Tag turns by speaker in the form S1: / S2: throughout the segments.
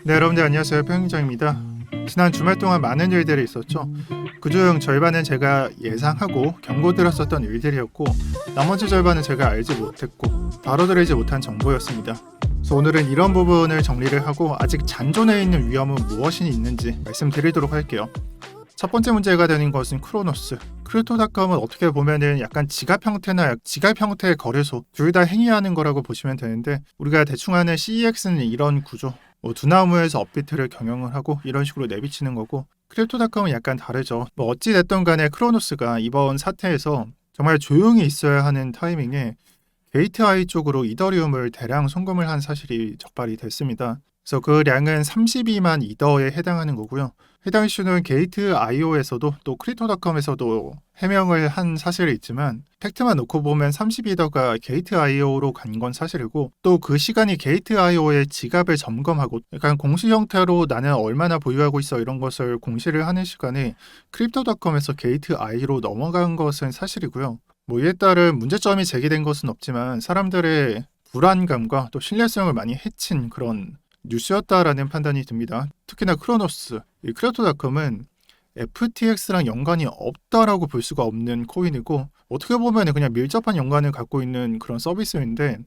S1: 네, 여러분들 안녕하세요. 평행장입니다. 지난 주말 동안 많은 일들이 있었죠. 그중 절반은 제가 예상하고 경고드렸었던 일들이었고, 나머지 절반은 제가 알지 못했고 다뤄드리지 못한 정보였습니다. 그래서 오늘은 이런 부분을 정리를 하고 아직 잔존해 있는 위험은 무엇이 있는지 말씀드리도록 할게요. 첫 번째 문제가 되는 것은 크로노스. 크립토닷컴은 어떻게 보면은 약간 지갑 형태나 지갑 형태의 거래소 둘 다 행위하는 거라고 보시면 되는데, 우리가 대충 아는 CEX는 이런 구조, 두나무에서 업비트를 경영을 하고 이런 식으로 내비치는 거고, 크립토닷컴은 약간 다르죠. 어찌 됐든 간에 크로노스가 이번 사태에서 정말 조용히 있어야 하는 타이밍에 게이트아이 쪽으로 이더리움을 대량 송금을 한 사실이 적발이 됐습니다. 그래서 그 량은 32만 이더에 해당하는 거고요. 해당 이슈는 게이트아이오에서도 또 크립토닷컴에서도 해명을 한 사실이 있지만, 팩트만 놓고 보면 32더가 게이트아이오로 간 건 사실이고, 또 그 시간이 게이트아이오의 지갑을 점검하고 약간 공시 형태로 나는 얼마나 보유하고 있어 이런 것을 공시를 하는 시간에 크립토닷컴에서 게이트아이로 넘어간 것은 사실이고요. 이에 따른 문제점이 제기된 것은 없지만 사람들의 불안감과 또 신뢰성을 많이 해친 그런 뉴스였다라는 판단이 듭니다. 특히나 크로노스, 이 크립토닷컴은 FTX랑 연관이 없다라고 볼 수가 없는 코인이고, 어떻게 보면 그냥 밀접한 연관을 갖고 있는 그런 서비스인데,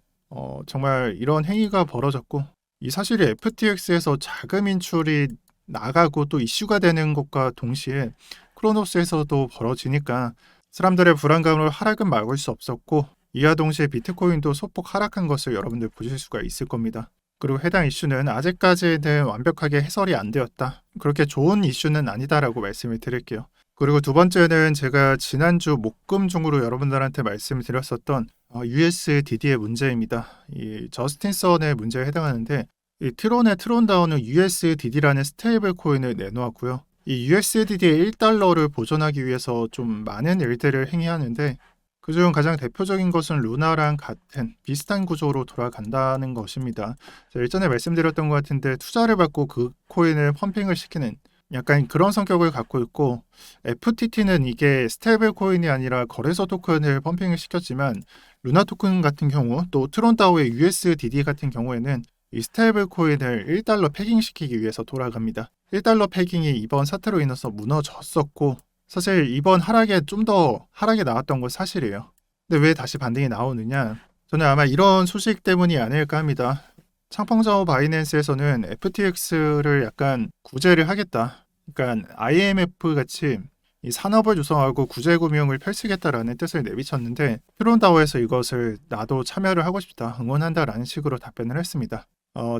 S1: 정말 이런 행위가 벌어졌고, 이 사실이 FTX에서 자금 인출이 나가고 또 이슈가 되는 것과 동시에 크로노스에서도 벌어지니까 사람들의 불안감을 하락은 막을 수 없었고, 이와 동시에 비트코인도 소폭 하락한 것을 여러분들 보실 수가 있을 겁니다. 그리고 해당 이슈는 아직까지는 완벽하게 해설이 안 되었다, 그렇게 좋은 이슈는 아니다라고 말씀을 드릴게요. 그리고 두 번째는 제가 지난주 목금 중으로 여러분들한테 말씀을 드렸었던 USDD의 문제입니다. 이 저스틴 선의 문제에 해당하는데, 이 트론의 트론다운은 USDD라는 스테이블 코인을 내놓았고요. 이 USDD의 1달러를 보존하기 위해서 좀 많은 일들을 행위하는데, 그중 가장 대표적인 것은 루나랑 같은 비슷한 구조로 돌아간다는 것입니다. 제가 일전에 말씀드렸던 것 같은데, 투자를 받고 그 코인을 펌핑을 시키는 약간 그런 성격을 갖고 있고, FTT는 이게 스테이블 코인이 아니라 거래소 토큰을 펌핑을 시켰지만, 루나 토큰 같은 경우 또 트론다오의 USDD 같은 경우에는 이 스테이블 코인을 1달러 패깅시키기 위해서 돌아갑니다. 1달러 패깅이 이번 사태로 인해서 무너졌었고, 사실 이번 하락에 좀 더 하락이 나왔던 건 사실이에요. 근데 왜 다시 반등이 나오느냐? 저는 아마 이런 소식 때문이 아닐까 합니다. 창펑자오 바이낸스에서는 FTX를 약간 구제를 하겠다, 그러니까 IMF 같이 이 산업을 조성하고 구제금융을 펼치겠다라는 뜻을 내비쳤는데, 트론다오에서 이것을 나도 참여를 하고 싶다, 응원한다라는 식으로 답변을 했습니다.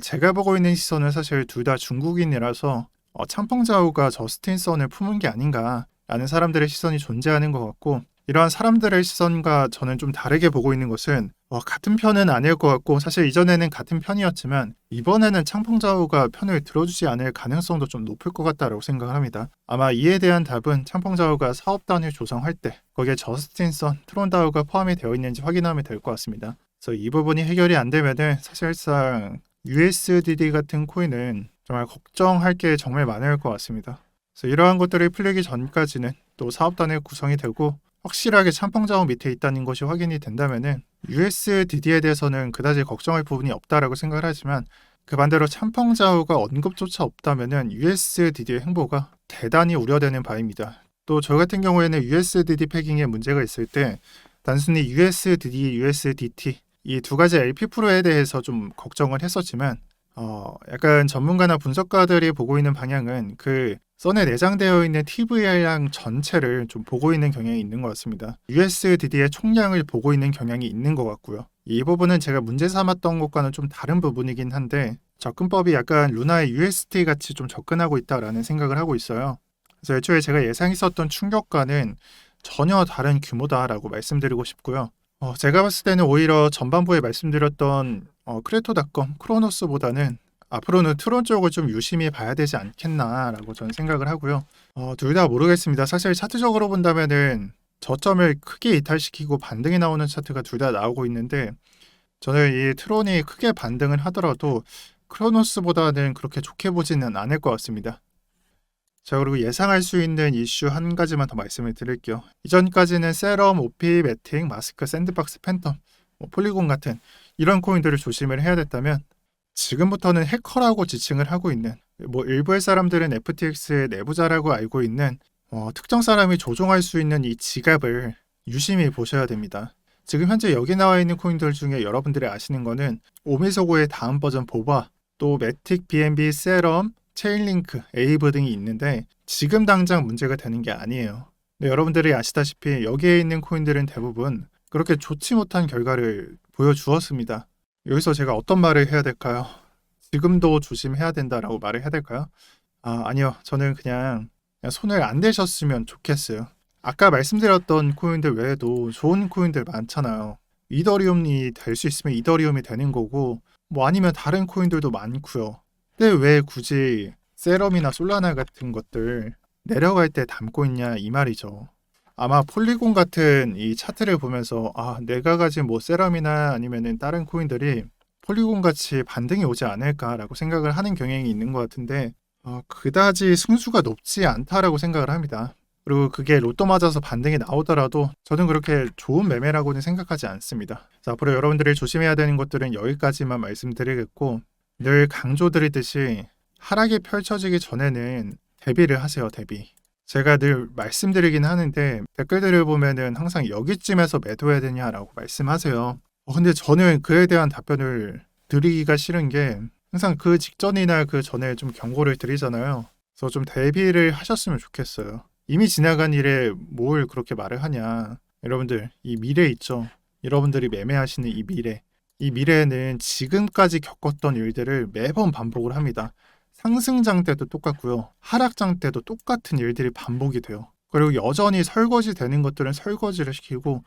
S1: 제가 보고 있는 시선은 사실 둘 다 중국인이라서 창펑자오가 저스틴 선을 품은 게 아닌가 라는 사람들의 시선이 존재하는 것 같고, 이러한 사람들의 시선과 저는 좀 다르게 보고 있는 것은, 같은 편은 아닐 것 같고, 사실 이전에는 같은 편이었지만 이번에는 창펑자오가 편을 들어주지 않을 가능성도 좀 높을 것 같다라고 생각을 합니다. 아마 이에 대한 답은 창펑자오가 사업단을 조성할 때 거기에 저스틴 선, 트론다오가 포함이 되어 있는지 확인하면 될 것 같습니다. 그래서 이 부분이 해결이 안 되면은 사실상 USDD 같은 코인은 정말 걱정할 게 정말 많을 것 같습니다. 그래서 이러한 것들이 풀리기 전까지는 또 사업단의 구성이 되고 확실하게 창펑자오 밑에 있다는 것이 확인이 된다면은 USDD에 대해서는 그다지 걱정할 부분이 없다라고 생각을 하지만, 그 반대로 창펑자오가 언급조차 없다면은 USDD의 행보가 대단히 우려되는 바입니다. 또 저 같은 경우에는 USDD 패깅에 문제가 있을 때 단순히 USDD, USDT 이 두 가지 LP 프로에 대해서 좀 걱정을 했었지만, 약간 전문가나 분석가들이 보고 있는 방향은 그 선에 내장되어 있는 TVR량 전체를 좀 보고 있는 경향이 있는 것 같습니다. USDD의 총량을 보고 있는 경향이 있는 것 같고요. 이 부분은 제가 문제 삼았던 것과는 좀 다른 부분이긴 한데, 접근법이 약간 루나의 UST 같이 좀 접근하고 있다라는 생각을 하고 있어요. 그래서 애초에 제가 예상했었던 충격과는 전혀 다른 규모다라고 말씀드리고 싶고요. 제가 봤을 때는 오히려 전반부에 말씀드렸던 크립토닷컴, 크로노스보다는 앞으로는 트론 쪽을 좀 유심히 봐야 되지 않겠나라고 저는 생각을 하고요. 둘 다 모르겠습니다. 사실 차트적으로 본다면은 저점을 크게 이탈시키고 반등이 나오는 차트가 둘 다 나오고 있는데, 저는 이 트론이 크게 반등을 하더라도 크로노스보다는 그렇게 좋게 보지는 않을 것 같습니다. 자, 그리고 예상할 수 있는 이슈 한 가지만 더 말씀을 드릴게요. 이전까지는 세럼, 오피, 매틱, 마스크, 샌드박스, 팬텀, 폴리곤 같은 이런 코인들을 조심을 해야 됐다면, 지금부터는 해커라고 지칭을 하고 있는, 뭐 일부의 사람들은 FTX의 내부자라고 알고 있는 특정 사람이 조종할 수 있는 이 지갑을 유심히 보셔야 됩니다. 지금 현재 여기 나와 있는 코인들 중에 여러분들이 아시는 거는 오미소고의 다음 버전 보바, 또 매틱, BNB, 세럼, 체인링크, 에이브 등이 있는데 지금 당장 문제가 되는 게 아니에요. 네, 여러분들이 아시다시피 여기에 있는 코인들은 대부분 그렇게 좋지 못한 결과를 보여주었습니다. 여기서 제가 어떤 말을 해야 될까요? 지금도 조심해야 된다라고 말을 해야 될까요? 아니요. 저는 그냥 손을 안 대셨으면 좋겠어요. 아까 말씀드렸던 코인들 외에도 좋은 코인들 많잖아요. 이더리움이 될 수 있으면 이더리움이 되는 거고, 뭐 아니면 다른 코인들도 많고요. 근데 왜 굳이 세럼이나 솔라나 같은 것들 내려갈 때 담고 있냐 이 말이죠. 아마 폴리곤 같은 이 차트를 보면서 내가 가진 뭐 세럼이나 아니면은 다른 코인들이 폴리곤 같이 반등이 오지 않을까라고 생각을 하는 경향이 있는 것 같은데 그다지 승수가 높지 않다라고 생각을 합니다. 그리고 그게 로또 맞아서 반등이 나오더라도 저는 그렇게 좋은 매매라고는 생각하지 않습니다. 그래서 앞으로 여러분들이 조심해야 되는 것들은 여기까지만 말씀드리겠고, 늘 강조드리듯이 하락이 펼쳐지기 전에는 대비를 하세요. 대비. 제가 늘 말씀드리긴 하는데 댓글들을 보면은 항상 여기쯤에서 매도해야 되냐라고 말씀하세요. 근데 저는 그에 대한 답변을 드리기가 싫은 게 항상 그 직전이나 그 전에 좀 경고를 드리잖아요. 그래서 좀 대비를 하셨으면 좋겠어요. 이미 지나간 일에 뭘 그렇게 말을 하냐. 여러분들, 이 미래 있죠. 여러분들이 매매하시는 이 미래. 이 미래에는 지금까지 겪었던 일들을 매번 반복을 합니다. 상승장 때도 똑같고요. 하락장 때도 똑같은 일들이 반복이 돼요. 그리고 여전히 설거지 되는 것들은 설거지를 시키고,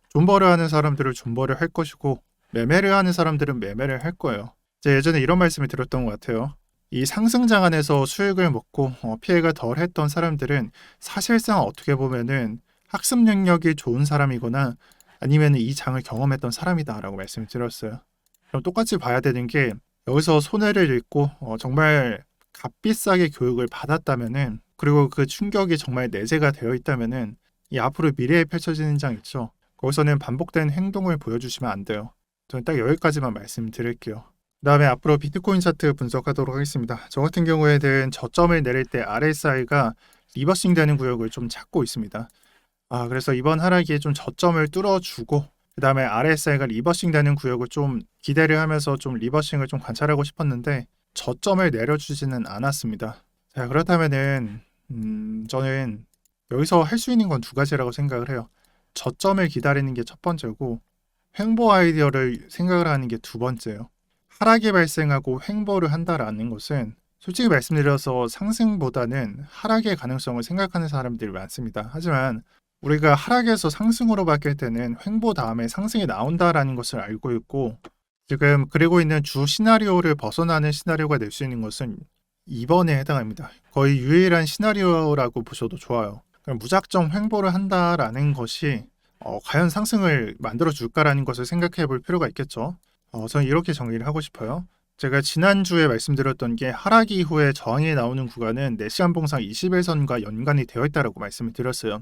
S1: 존버를 하는 사람들은 존버를 할 것이고, 매매를 하는 사람들은 매매를 할 거예요. 제가 예전에 이런 말씀을 드렸던 것 같아요. 이 상승장 안에서 수익을 먹고 피해가 덜 했던 사람들은 사실상 어떻게 보면은 학습 능력이 좋은 사람이거나 아니면 이 장을 경험했던 사람이다라고 말씀을 드렸어요. 그럼 똑같이 봐야 되는 게 여기서 손해를 입고 정말 값비싸게 교육을 받았다면은, 그리고 그 충격이 정말 내재가 되어 있다면은 이 앞으로 미래에 펼쳐지는 장 있죠. 거기서는 반복된 행동을 보여주시면 안 돼요. 저는 딱 여기까지만 말씀드릴게요. 그 다음에 앞으로 비트코인 차트 분석하도록 하겠습니다. 저 같은 경우에는 저점을 내릴 때 RSI가 리버싱 되는 구역을 좀 찾고 있습니다. 그래서 이번 하락에 좀 저점을 뚫어주고 그 다음에 RSI가 리버싱 되는 구역을 좀 기대를 하면서 좀 리버싱을 좀 관찰하고 싶었는데 저점을 내려주지는 않았습니다. 자, 그렇다면은 저는 여기서 할 수 있는 건 두 가지라고 생각을 해요. 저점을 기다리는 게 첫 번째고 횡보 아이디어를 생각을 하는 게 두 번째예요. 하락이 발생하고 횡보를 한다라는 것은 솔직히 말씀드려서 상승보다는 하락의 가능성을 생각하는 사람들이 많습니다. 하지만 우리가 하락에서 상승으로 바뀔 때는 횡보 다음에 상승이 나온다라는 것을 알고 있고, 지금 그리고 있는 주 시나리오를 벗어나는 시나리오가 될 수 있는 것은 이번에 해당합니다. 거의 유일한 시나리오라고 보셔도 좋아요. 그럼 무작정 횡보를 한다라는 것이 과연 상승을 만들어 줄까라는 것을 생각해 볼 필요가 있겠죠. 저는 이렇게 정리를 하고 싶어요. 제가 지난주에 말씀드렸던 게 하락 이후에 저항이 나오는 구간은 4시간 봉상 21선과 연관이 되어 있다고 말씀을 드렸어요.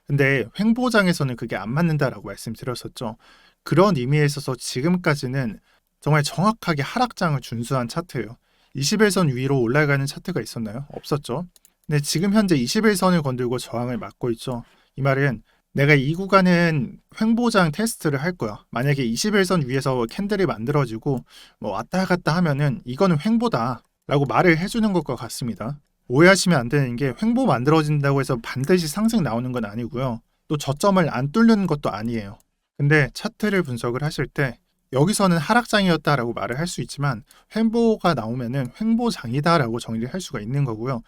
S1: 근데 횡보장에서는 그게 안 맞는다라고 말씀드렸었죠. 그런 의미에 있어서 지금까지는 정말 정확하게 하락장을 준수한 차트예요. 21선 위로 올라가는 차트가 있었나요? 없었죠. 근데 지금 현재 21선을 건들고 저항을 맞고 있죠. 이 말은 내가 이 구간은 횡보장 테스트를 할 거야. 만약에 21선 위에서 캔들이 만들어지고 뭐 왔다 갔다 하면은 이거는 횡보다 라고 말을 해주는 것과 같습니다. 오해하시면 안 되는 게 횡보 만들어진다고 해서 반드시 상승 나오는 건 아니고요. 또 저점을 안 뚫는 것도 아니에요. 근데 차트를 분석을 하실 때 여기서는 하락장이었다라고 말을 할 수 있지만 횡보가 나오면은 횡보장이다라고 정리를 할 수가 있는 거고요.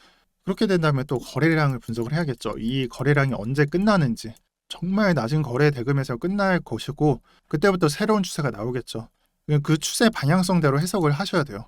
S1: 그렇게 된다면 또 거래량을 분석을 해야겠죠. 이 거래량이 언제 끝나는지. 정말 낮은 거래 대금에서 끝날 것이고 그때부터 새로운 추세가 나오겠죠. 그 추세 방향성대로 해석을 하셔야 돼요.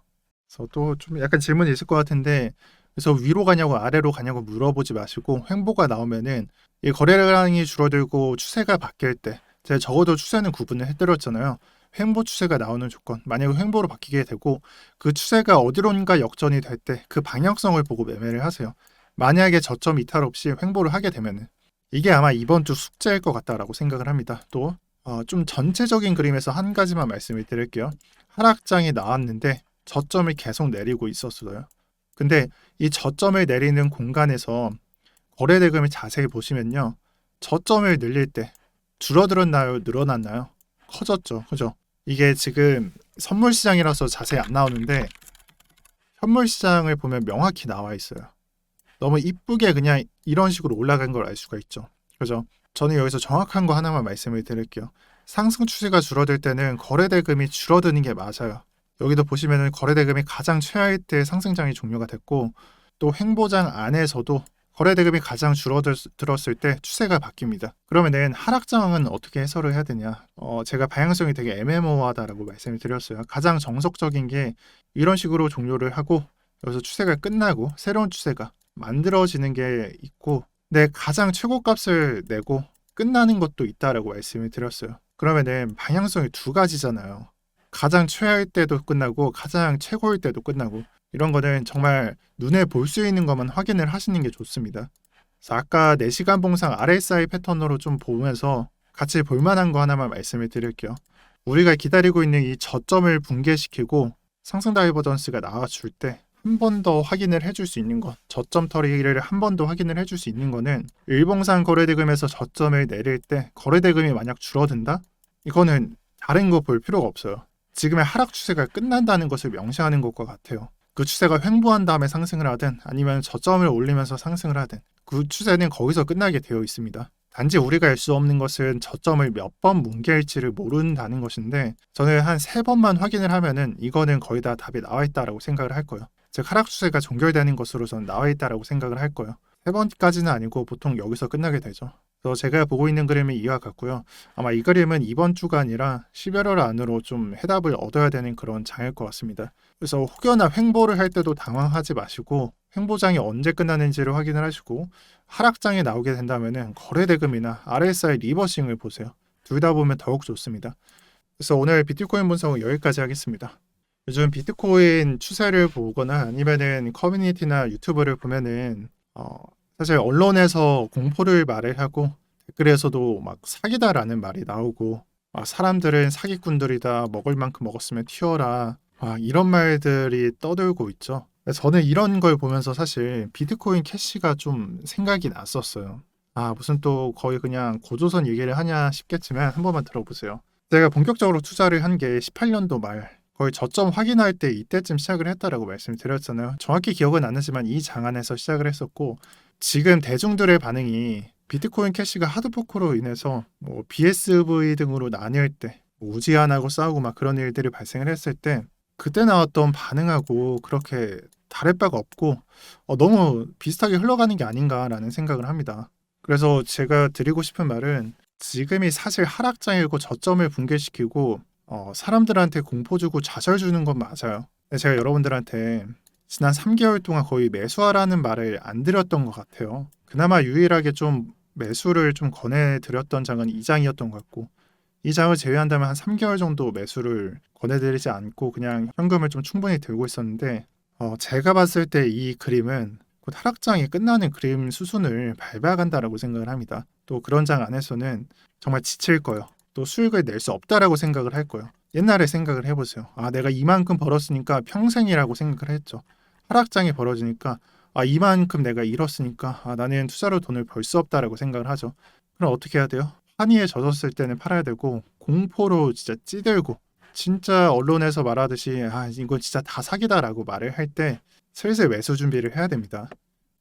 S1: 그래서 또 좀 약간 질문이 있을 것 같은데, 그래서 위로 가냐고 아래로 가냐고 물어보지 마시고 횡보가 나오면은 이 거래량이 줄어들고 추세가 바뀔 때, 제가 적어도 추세는 구분을 해드렸잖아요. 횡보 추세가 나오는 조건, 만약에 횡보로 바뀌게 되고 그 추세가 어디론가 역전이 될 때 그 방향성을 보고 매매를 하세요. 만약에 저점 이탈 없이 횡보를 하게 되면은 이게 아마 이번 주 숙제일 것 같다라고 생각을 합니다. 또 좀 전체적인 그림에서 한 가지만 말씀을 드릴게요. 하락장이 나왔는데 저점을 계속 내리고 있었어요. 근데 이 저점을 내리는 공간에서 거래 대금을 자세히 보시면요. 저점을 늘릴 때 줄어들었나요? 늘어났나요? 커졌죠. 그죠? 이게 지금 선물 시장이라서 자세히 안 나오는데 현물 시장을 보면 명확히 나와 있어요. 너무 이쁘게 그냥 이런 식으로 올라간 걸 알 수가 있죠. 그죠? 저는 여기서 정확한 거 하나만 말씀을 드릴게요. 상승 추세가 줄어들 때는 거래 대금이 줄어드는 게 맞아요. 여기도 보시면은 거래 대금이 가장 최하일 때 상승장이 종료가 됐고 또 횡보장 안에서도 거래 대금이 가장 줄어들었을 때 추세가 바뀝니다. 그러면은 하락장은 어떻게 해설을 해야 되냐? 제가 방향성이 되게 애매모호하다라고 말씀을 드렸어요. 가장 정석적인 게 이런 식으로 종료를 하고 여기서 추세가 끝나고 새로운 추세가 만들어지는 게 있고 근데 가장 최고값을 내고 끝나는 것도 있다라고 말씀을 드렸어요. 그러면은 방향성이 두 가지잖아요. 가장 최하일 때도 끝나고 가장 최고일 때도 끝나고 이런 거는 정말 눈에 볼 수 있는 것만 확인을 하시는 게 좋습니다. 그래서 아까 4시간 봉상 RSI 패턴으로 좀 보면서 같이 볼만한 거 하나만 말씀을 드릴게요. 우리가 기다리고 있는 이 저점을 붕괴시키고 상승 다이버전스가 나와줄 때 한 번 더 확인을 해줄 수 있는 것, 저점 터리를 한 번 더 확인을 해줄 수 있는 거는 일봉상 거래대금에서 저점을 내릴 때 거래대금이 만약 줄어든다? 이거는 다른 거 볼 필요가 없어요. 지금의 하락 추세가 끝난다는 것을 명시하는 것과 같아요. 그 추세가 횡보한 다음에 상승을 하든 아니면 저점을 올리면서 상승을 하든 그 추세는 거기서 끝나게 되어 있습니다. 단지 우리가 알 수 없는 것은 저점을 몇 번 뭉갤지를 모른다는 것인데 저는 한 3번만 확인을 하면은 이거는 거의 다 답이 나와 있다라고 생각을 할 거예요. 즉 하락 추세가 종결되는 것으로 저는 나와 있다라고 생각을 할 거예요. 3번까지는 아니고 보통 여기서 끝나게 되죠. 그래서 제가 보고 있는 그림이 이와 같고요. 아마 이 그림은 이번 주가 아니라 11월 안으로 좀 해답을 얻어야 되는 그런 장일 것 같습니다. 그래서 혹여나 횡보를 할 때도 당황하지 마시고 횡보장이 언제 끝나는지를 확인을 하시고 하락장이 나오게 된다면 거래대금이나 RSI 리버싱을 보세요. 둘 다 보면 더욱 좋습니다. 그래서 오늘 비트코인 분석은 여기까지 하겠습니다. 요즘 비트코인 추세를 보거나 아니면은 커뮤니티나 유튜브를 보면은 사실 언론에서 공포를 말을 하고 댓글에서도 막 사기다라는 말이 나오고 사람들은 사기꾼들이다 먹을 만큼 먹었으면 튀어라 이런 말들이 떠들고 있죠. 저는 이런 걸 보면서 사실 비트코인 캐시가 좀 생각이 났었어요. 무슨 또 거의 그냥 고조선 얘기를 하냐 싶겠지만 한 번만 들어보세요. 제가 본격적으로 투자를 한 게 18년도 말 거의 저점 확인할 때 이때쯤 시작을 했다라고 말씀드렸잖아요. 정확히 기억은 안 나지만 이 장안에서 시작을 했었고 지금 대중들의 반응이 비트코인 캐시가 하드포크로 인해서 BSV 등으로 나뉠 때 우지한하고 싸우고 막 그런 일들이 발생을 했을 때 그때 나왔던 반응하고 그렇게 다를 바가 없고 너무 비슷하게 흘러가는 게 아닌가라는 생각을 합니다. 그래서 제가 드리고 싶은 말은 지금이 사실 하락장이고 저점을 붕괴시키고 사람들한테 공포 주고 좌절 주는 건 맞아요. 근데 제가 여러분들한테 지난 3개월 동안 거의 매수하라는 말을 안 드렸던 것 같아요. 그나마 유일하게 좀 매수를 좀 권해드렸던 장은 이 장이었던 것 같고 이 장을 제외한다면 한 3개월 정도 매수를 권해드리지 않고 그냥 현금을 좀 충분히 들고 있었는데 제가 봤을 때 이 그림은 곧 하락장이 끝나는 그림 수순을 밟아간다라고 생각을 합니다. 또 그런 장 안에서는 정말 지칠 거예요. 또 수익을 낼 수 없다라고 생각을 할 거예요. 옛날에 생각을 해보세요. 내가 이만큼 벌었으니까 평생이라고 생각을 했죠. 하락장이 벌어지니까 이만큼 내가 잃었으니까 나는 투자로 돈을 벌 수 없다라고 생각을 하죠. 그럼 어떻게 해야 돼요? 환희에 젖었을 때는 팔아야 되고 공포로 진짜 찌들고 진짜 언론에서 말하듯이 이건 진짜 다 사기다라고 말을 할 때 슬슬 매수 준비를 해야 됩니다.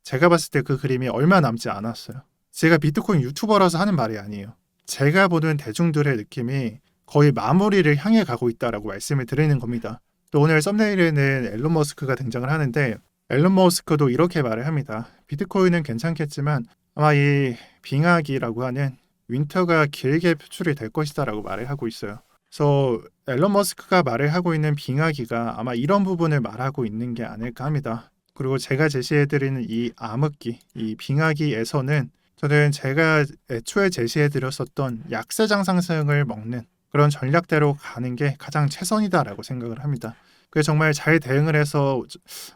S1: 제가 봤을 때 그 그림이 얼마 남지 않았어요. 제가 비트코인 유튜버라서 하는 말이 아니에요. 제가 보는 대중들의 느낌이 거의 마무리를 향해 가고 있다라고 말씀을 드리는 겁니다. 또 오늘 썸네일에는 앨런 머스크가 등장을 하는데 앨런 머스크도 이렇게 말을 합니다. 비트코인은 괜찮겠지만 아마 이 빙하기라고 하는 윈터가 길게 표출이 될 것이다 라고 말을 하고 있어요. 그래서 앨런 머스크가 말을 하고 있는 빙하기가 아마 이런 부분을 말하고 있는 게 아닐까 합니다. 그리고 제가 제시해드리는 이 암흑기, 이 빙하기에서는 저는 제가 애초에 제시해드렸었던 약세장 상승을 먹는 그런 전략대로 가는 게 가장 최선이다라고 생각을 합니다. 그게 정말 잘 대응을 해서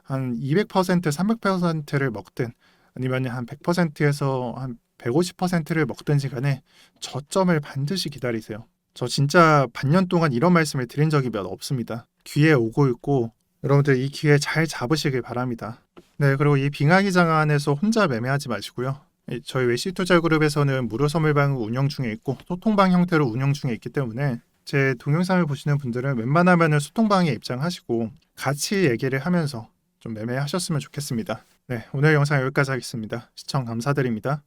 S1: 한 200%, 300%를 먹든 아니면 한 100%에서 한 150%를 먹든지 간에 저점을 반드시 기다리세요. 저 진짜 반년 동안 이런 말씀을 드린 적이 몇 없습니다. 기회 오고 있고 여러분들 이 기회 잘 잡으시길 바랍니다. 네, 그리고 이 빙하기 장안에서 혼자 매매하지 마시고요. 저희 외시투자그룹에서는 무료 선물방을 운영 중에 있고 소통방 형태로 운영 중에 있기 때문에 제 동영상을 보시는 분들은 웬만하면 소통방에 입장하시고 같이 얘기를 하면서 좀 매매하셨으면 좋겠습니다. 네, 오늘 영상 여기까지 하겠습니다. 시청 감사드립니다.